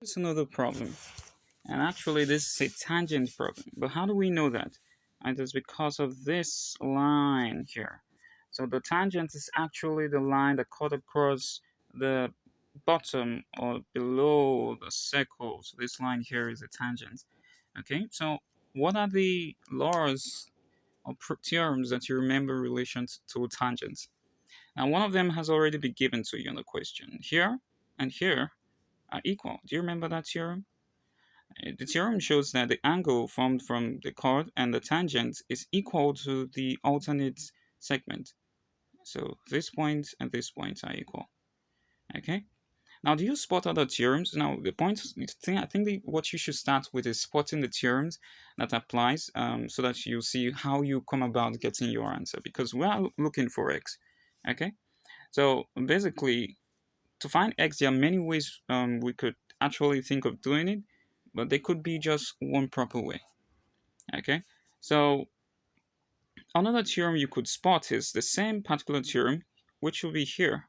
That's another problem. And actually, this is a tangent problem. But how do we know that? It is because of this line here. So the tangent is actually the line that cut across the bottom or below the circle. So this line here is a tangent. Okay, so what are the laws or theorems that you remember in relation to tangents? Now, one of them has already been given to you in the question. Here and here are equal. Do you remember that theorem? The theorem shows that the angle formed from the chord and the tangent is equal to the alternate segment. So this point and this point are equal. Okay. Now, do you spot other theorems? Now, the point I think what you should start with is spotting the theorems that applies, so that you see how you come about getting your answer. Because we are looking for x. Okay. So basically, to find x, there are many ways we could actually think of doing it, but there could be just one proper way. Okay, so another theorem you could spot is the same particular theorem, which will be here.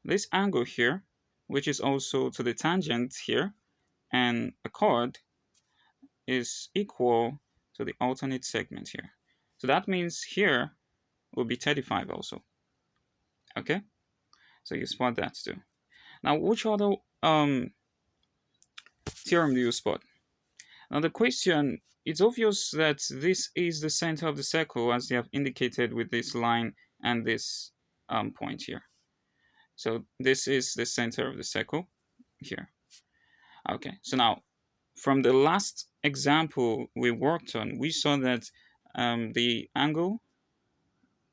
This angle here, which is also to the tangent here, and a chord is equal to the alternate segment here. So that means here will be 35 also. Okay, so you spot that too. Now, which other theorem do you spot? Now the question, it's obvious that this is the center of the circle as they have indicated with this line and this point here. So this is the center of the circle here. Okay, so now from the last example we worked on, we saw that the angle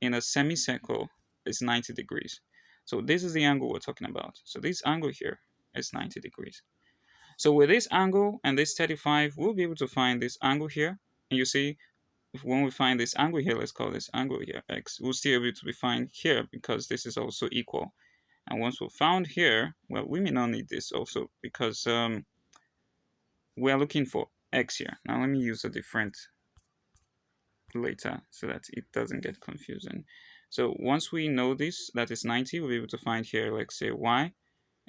in a semicircle is 90 degrees. So this is the angle we're talking about. So this angle here is 90 degrees. So with this angle and this 35, we'll be able to find this angle here. And you see, when we find this angle here, let's call this angle here x, we'll still be able to be found here because this is also equal. And once we're found here, well, we may not need this also because we are looking for x here. Now let me use a different later so that it doesn't get confusing. So once we know this, that is 90, we'll be able to find here, like say y,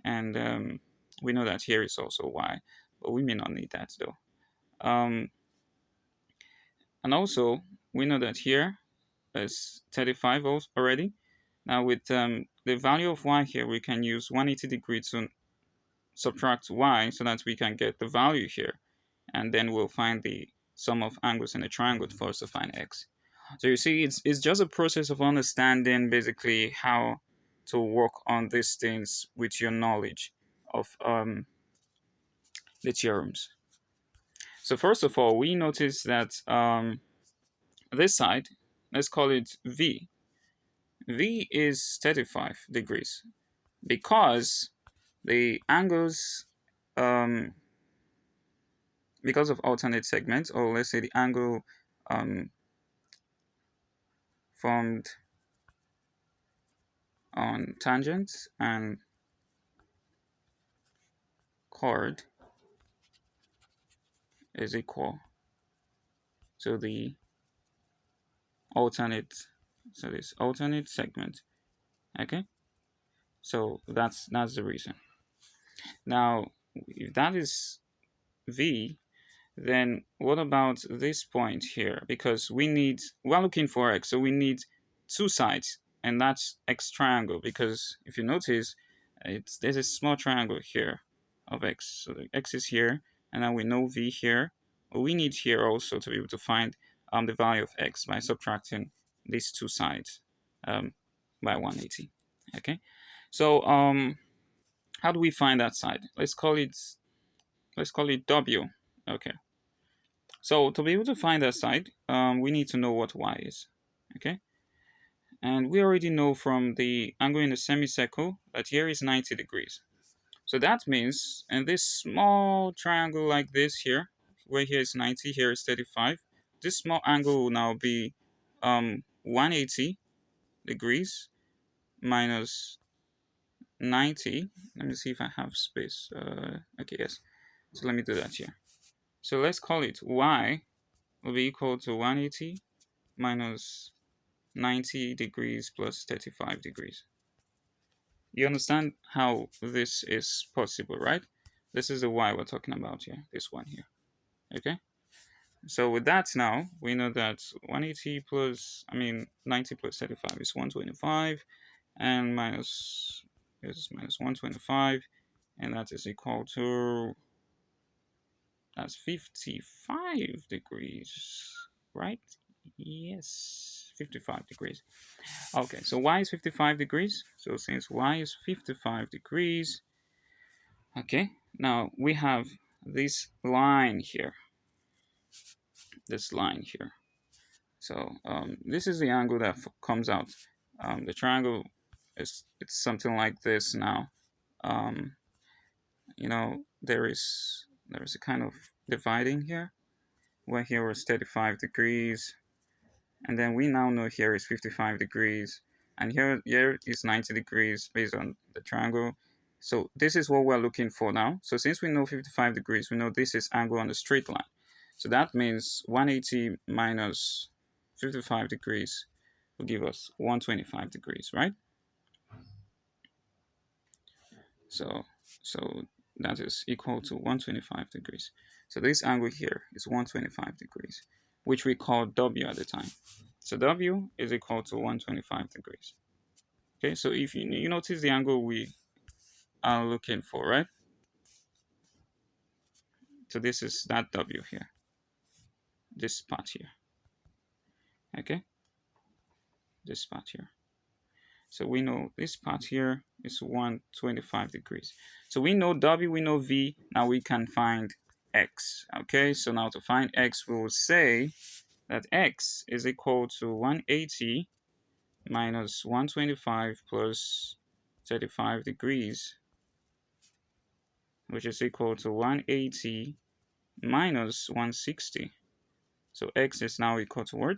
and we know that here is also y, but we may not need that though. And also, we know that here is 35 already. Now with the value of y here, we can use 180 degrees to subtract y so that we can get the value here. And then we'll find the sum of angles in a triangle for us to find x. So you see, it's just a process of understanding basically how to work on these things with your knowledge of the theorems. So first of all, we notice that this side, let's call it v. V is 35 degrees because the angles, because of alternate segments, or let's say the angle formed on tangents and chord is equal to the alternate, so this alternate segment. Okay, so that's the reason. Now if that is v, then what about this point here? Because we're looking for x, so we need two sides, and that's x triangle. Because if you notice, there's a small triangle here of x, so the x is here, and now we know v here. But we need here also to be able to find the value of x by subtracting these two sides by 180. Okay, so how do we find that side? Let's call it w. Okay, so to be able to find that side, we need to know what y is. Okay, and we already know from the angle in the semicircle that here is 90 degrees. So that means in this small triangle like this here, where here is 90, here is 35, this small angle will now be 180 degrees minus 90. Let me see if I have space. Okay, yes. So let me do that here. So let's call it y will be equal to 180 minus 90 degrees plus 35 degrees. You understand how this is possible, right? This is the y we're talking about here, this one here. Okay, so with that now, we know that 180 plus, 90 plus 35 is 125, and minus is minus 125, and that is equal to, that's 55 degrees, right? Yes, 55 degrees. Okay, so y is 55 degrees. So since y is 55 degrees, okay, now we have this line here, this line here. So this is the angle that comes out. The triangle it's something like this now. Um, there is a kind of dividing here, where here was 35 degrees, and then we now know here is 55 degrees, and here is 90 degrees based on the triangle. So this is what we're looking for now. So since we know 55 degrees, we know this is angle on the straight line. So that means 180 minus 55 degrees will give us 125 degrees, right? So so that is equal to 125 degrees. So this angle here is 125 degrees, which we call W at the time. So W is equal to 125 degrees. Okay, so if you notice the angle we are looking for, right? So this is that W here, this part here. Okay, this part here. So we know this part here is 125 degrees. So we know W, we know V. Now we can find X. Okay, so now to find X, we will say that X is equal to 180 minus 125 plus 35 degrees, which is equal to 180 minus 160. So X is now equal to what?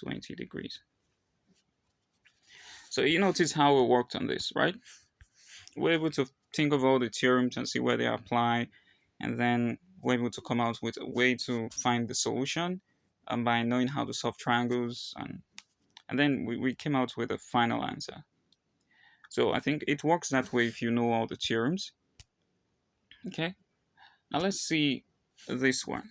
20 degrees. So you notice how we worked on this, right? We're able to think of all the theorems and see where they apply, and then we're able to come out with a way to find the solution by knowing how to solve triangles, and then we came out with a final answer. So I think it works that way if you know all the theorems. Okay, now let's see this one.